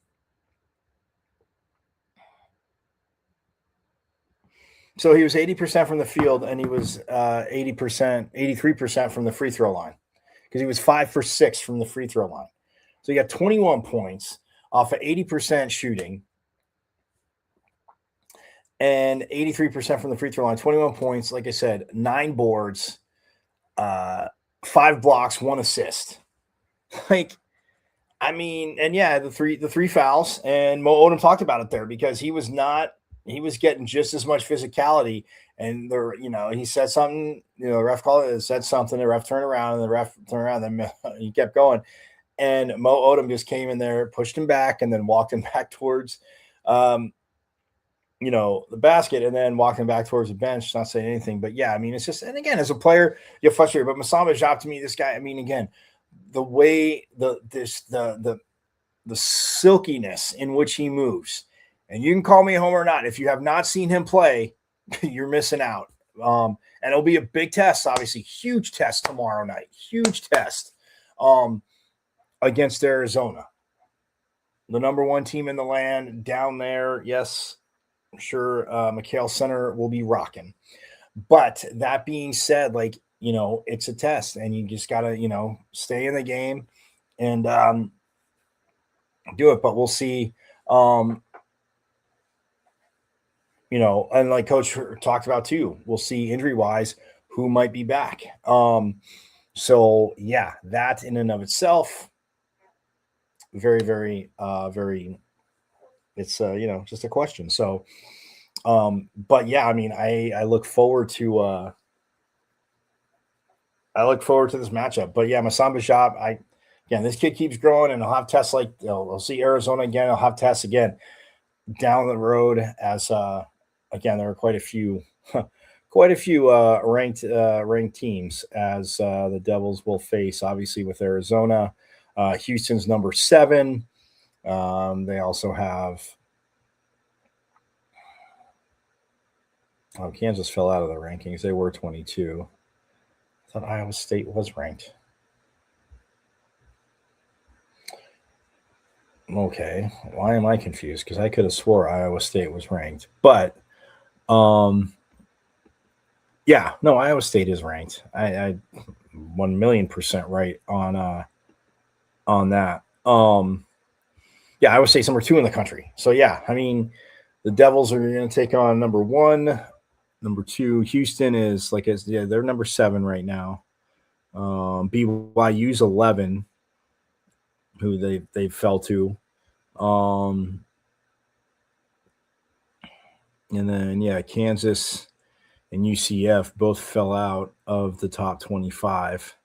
he was 80% from the field, and he was 83% from the free throw line, because he was 5 for 6 from the free throw line. So he got 21 points off of 80% shooting and 83% from the free throw line. 21 points, like I said, 9 boards, 5 blocks, 1 assist. The 3 fouls, and Mo Odom talked about it there, because he was getting just as much physicality, and he said something, the ref called it, said something, the ref turned around, and the ref turned around, and then he kept going. And Mo Odom just came in there, pushed him back, and then walked him back towards, the basket, and then walked him back towards the bench, not saying anything. But it's just, and again, as a player, you're frustrated. But Masamba Diop, to me, this guy, again, the way the silkiness in which he moves, and you can call me a homer or not. If you have not seen him play, you're missing out. And it'll be a big test, obviously, huge test tomorrow night, huge test. Against Arizona, the number 1 team in the land down there. Yes, I'm sure McHale Center will be rocking. But that being said, it's a test, and you just got to, stay in the game and do it. But we'll see. and like Coach talked about too, we'll see injury wise who might be back. So yeah, that in and of itself, very, very, very. It's just a question. So, but yeah, I mean, I look forward to this matchup. But yeah, Masamba Shop, again, this kid keeps growing, and I'll have tests like I'll see Arizona again. I'll have tests again down the road as again there are quite a few ranked teams as the Devils will face obviously with Arizona. Houston's number 7. They also have Kansas fell out of the rankings. They were 22. I thought Iowa State was ranked. Okay, why am I confused? Because I could have swore Iowa State was ranked, but yeah, no, Iowa State is ranked. I 1,000,000% right on that. Yeah, Iowa State's number 2 in the country. So yeah, I mean, the Devils are going to take on number 1, number 2. Houston is they're number 7 right now. BYU's 11, who they fell to. And then yeah, Kansas and UCF both fell out of the top 25.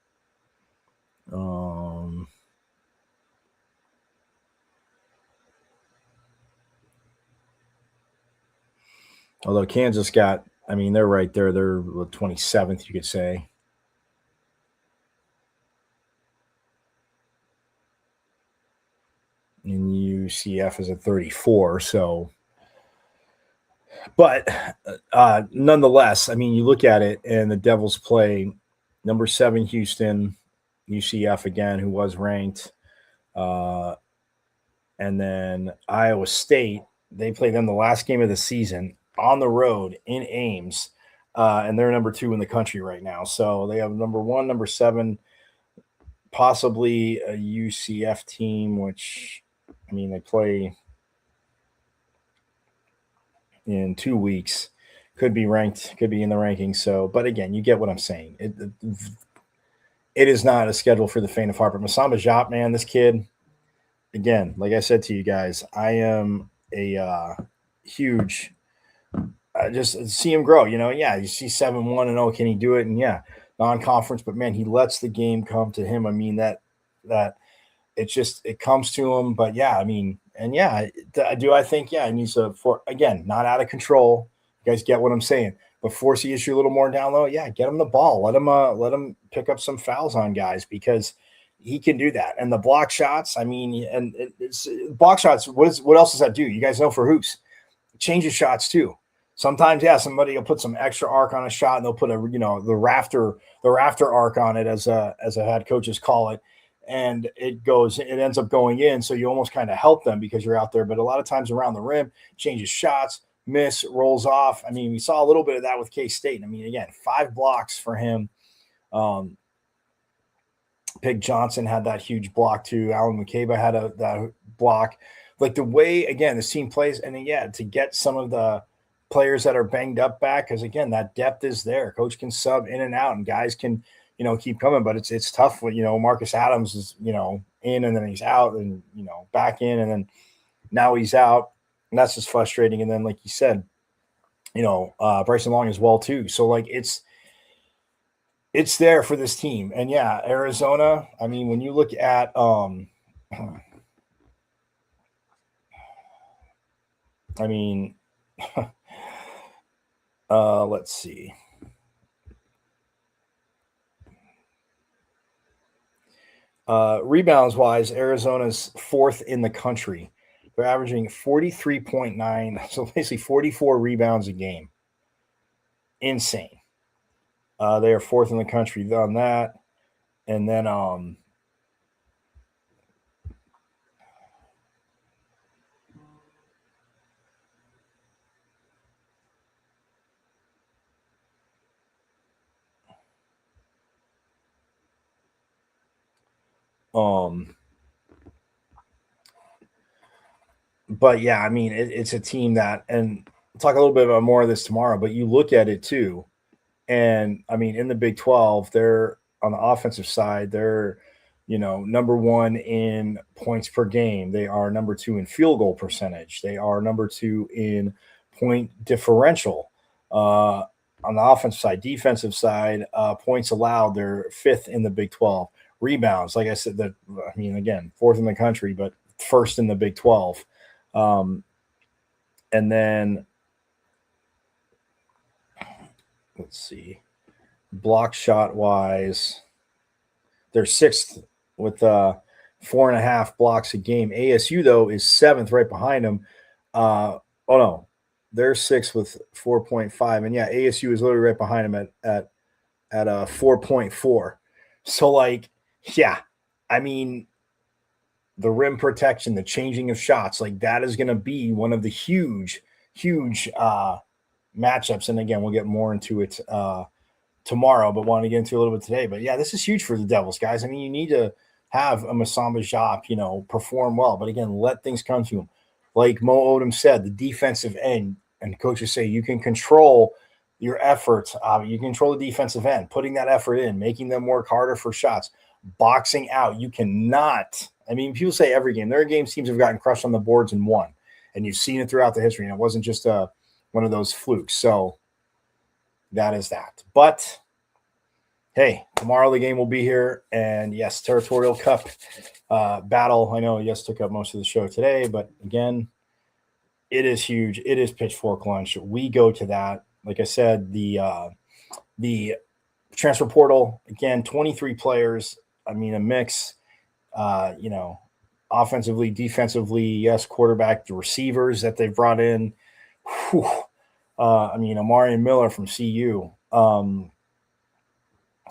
Although Kansas got, I mean, they're right there. They're 27th, you could say. And UCF is at 34. So, but nonetheless, I mean, you look at it, and the Devils play number 7 Houston, UCF again, who was ranked, and then Iowa State. They play them the last game of the season on the road in Ames, and they're number 2 in the country right now. So they have number 1, number 7, possibly a UCF team, which, I mean, they play in 2 weeks, could be ranked, could be in the rankings. So, but again, you get what I'm saying. It is not a schedule for the faint of heart. But Masamba Jop, man, this kid, again, like I said to you guys, I am a huge. Just see him grow. Yeah, you see 7-1-0. Can he do it? And yeah, non-conference, but man, he lets the game come to him. I mean that it comes to him. But yeah, I mean, and yeah, do I think he needs to again, not out of control. You guys get what I'm saying? But force the issue a little more down low. Yeah, get him the ball. Let him pick up some fouls on guys because he can do that. And the block shots, I mean, and it's block shots. What else does that do? You guys know for hoops, it changes shots too. Sometimes, yeah, somebody will put some extra arc on a shot, and they'll put the rafter arc on it, as head coaches call it, and it ends up going in. So you almost kind of help them because you're out there. But a lot of times around the rim, changes shots, miss, rolls off. I mean, we saw a little bit of that with K-State. I mean, again, 5 blocks for him. Pig Johnson had that huge block too. Alan McCabe had that block. Like the way, again, this team plays, and then, yeah, to get some of the players that are banged up back, because again, that depth is there. Coach can sub in and out, and guys can, keep coming. But it's tough when Marcus Adams is in and then he's out, and back in, and then now he's out, and that's just frustrating. And then, like you said, Bryson Long as well too. So like it's there for this team. And yeah, Arizona, I mean, when you look at I mean, let's see. Rebounds wise, Arizona's 4th in the country. They're averaging 43.9, so basically 44 rebounds a game. Insane. They are 4th in the country on that. And then but yeah, I mean, it's a team that, and talk a little bit about more of this tomorrow, but you look at it too. And I mean, in the Big 12, they're on the offensive side, they're, number 1 in points per game. They are number 2 in field goal percentage. They are number 2 in point differential. On the offensive side, defensive side, points allowed, they're 5th in the Big 12. Rebounds, like I said, again, 4th in the country, but 1st in the Big 12. And then let's see, block shot wise, they're 6th with 4.5 blocks a game. ASU though is 7th, right behind them. They're 6th with 4.5, and yeah, ASU is literally right behind them at 4.4. So like, yeah, I mean, the rim protection, the changing of shots, like that is going to be one of the huge matchups. And again, we'll get more into it tomorrow, but want to get into a little bit today. But yeah, this is huge for the Devils, guys. I mean, you need to have a Masamba Diop, perform well, but again, let things come to him. Like Mo Odom said, the defensive end, and coaches say you can control your efforts. You control the defensive end, putting that effort in, making them work harder for shots, boxing out. You cannot. I mean, people say every game. There are games teams have gotten crushed on the boards and won, and you've seen it throughout the history. And it wasn't just one of those flukes. So that is that. But hey, tomorrow the game will be here, and yes, Territorial Cup battle. I know yes took up most of the show today, but again, it is huge. It is Pitchfork Lunch. We go to that. Like I said, the transfer portal again, 23 players. I mean, a mix. Offensively, defensively, yes, quarterback, the receivers that they've brought in. Amari Miller from CU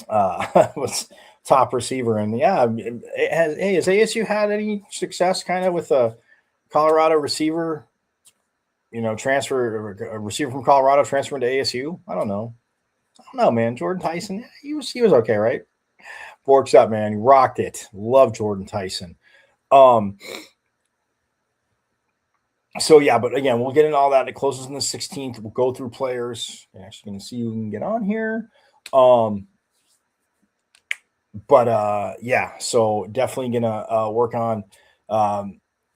was top receiver. And yeah, has ASU had any success kind of with a Colorado receiver, transfer, a receiver from Colorado transferring to ASU? I don't know, man. Jordan Tyson, he was okay, right? Bork's up, man. He rocked it. Love Jordan Tyson. So yeah, but again, we'll get into all that. It closes on the 16th. We'll go through players. I'm actually going to see who can get on here. Yeah, so definitely gonna work on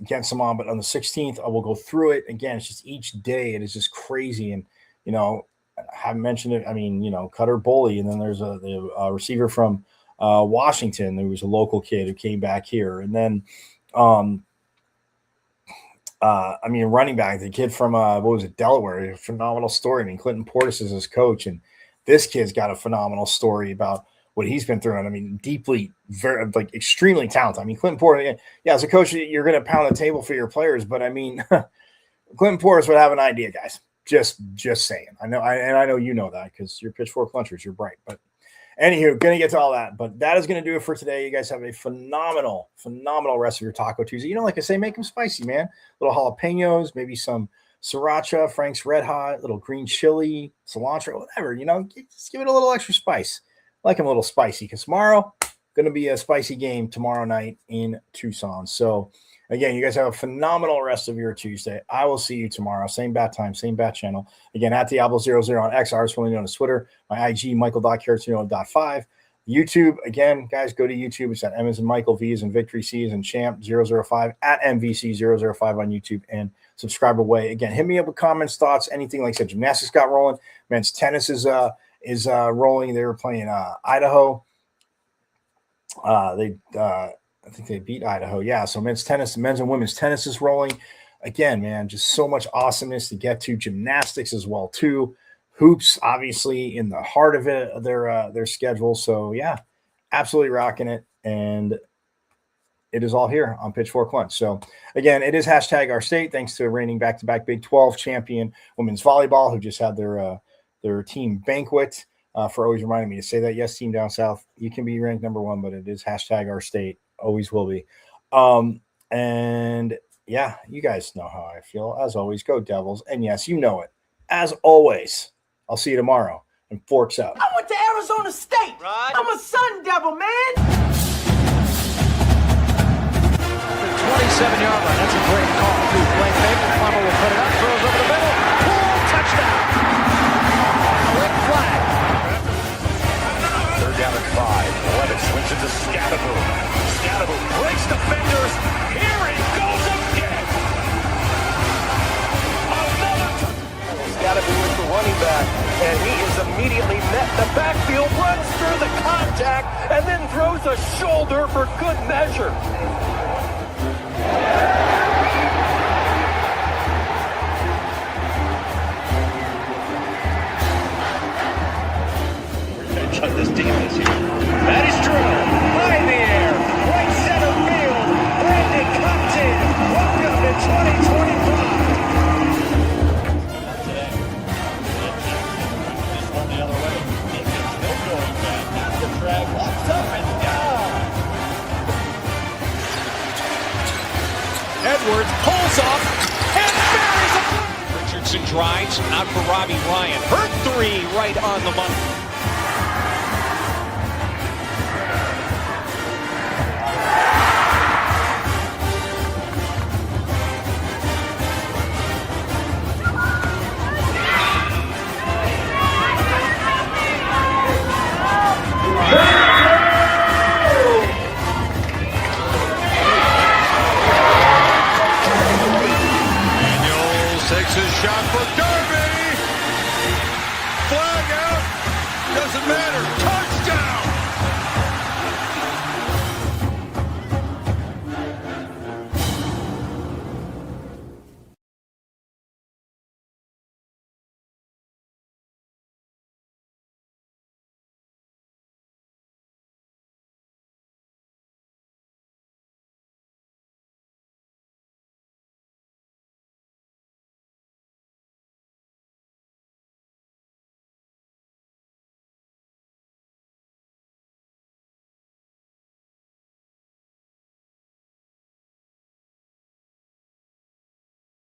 getting some on. But on the 16th, I will go through it again. It's just each day it is just crazy, and I haven't mentioned it. I mean, Cutter Boley, and then there's the receiver from Washington. There was a local kid who came back here, and then running back, the kid from Delaware, a phenomenal story. I mean, Clinton Portis is his coach, and this kid's got a phenomenal story about what he's been through. And I mean, deeply, very, extremely talented. I mean, Clinton Portis, yeah, as a coach, you're going to pound the table for your players, but I mean, Clinton Portis would have an idea, guys. Just saying. I know you know that because you're Pitchfork Lunchers. You're bright, but anywho, going to get to all that. But that is going to do it for today. You guys have a phenomenal rest of your Taco Tuesday. Like I say, make them spicy, man. Little jalapenos, maybe some sriracha, Frank's Red Hot, little green chili, cilantro, whatever. Just give it a little extra spice. I like them a little spicy because tomorrow going to be a spicy game tomorrow night in Tucson. So again, you guys have a phenomenal rest of your Tuesday. I will see you tomorrow. Same bat time, same bat channel. Again, at Diablo00 on X, ours formerly known as Twitter. My IG, Michael.Cartino.5. YouTube, again, guys, go to YouTube. It's at M as in Michael, V as in Victory, C as in Champ 005, at MVC005 on YouTube, and subscribe away. Again, hit me up with comments, thoughts, anything. Like I said, gymnastics got rolling. Men's tennis is rolling. They were playing Idaho. I think they beat Idaho. Yeah, so men's and women's tennis is rolling. Again, man, just so much awesomeness to get to. Gymnastics as well, too. Hoops, obviously, in the heart of it, their schedule. So, yeah, absolutely rocking it. And it is all here on Pitchfork Lunch. So, again, it is hashtag our state. Thanks to reigning back-to-back Big 12 champion women's volleyball, who just had their team banquet. For always reminding me to say that. Yes, team down south, you can be ranked number 1, but it is hashtag our state. Always will be. And yeah, you guys know how I feel. As always, go Devils. And yes, you know it. As always, I'll see you tomorrow. And Forks up. I went to Arizona State. Right. I'm a Sun Devil, man. 27-yard line. That's a great call. Blake Baker will put it up, throws over the middle. immediately met the backfield, runs through the contact, and then throws a shoulder for good measure. Revenge on this defense here. That is true. High in the air. Right center field. Brandon Compton. Welcome to 2025. Edwards pulls off and buries it. Richardson drives out for Robbie Ryan. Hurt 3 right on the money. Takes his shot for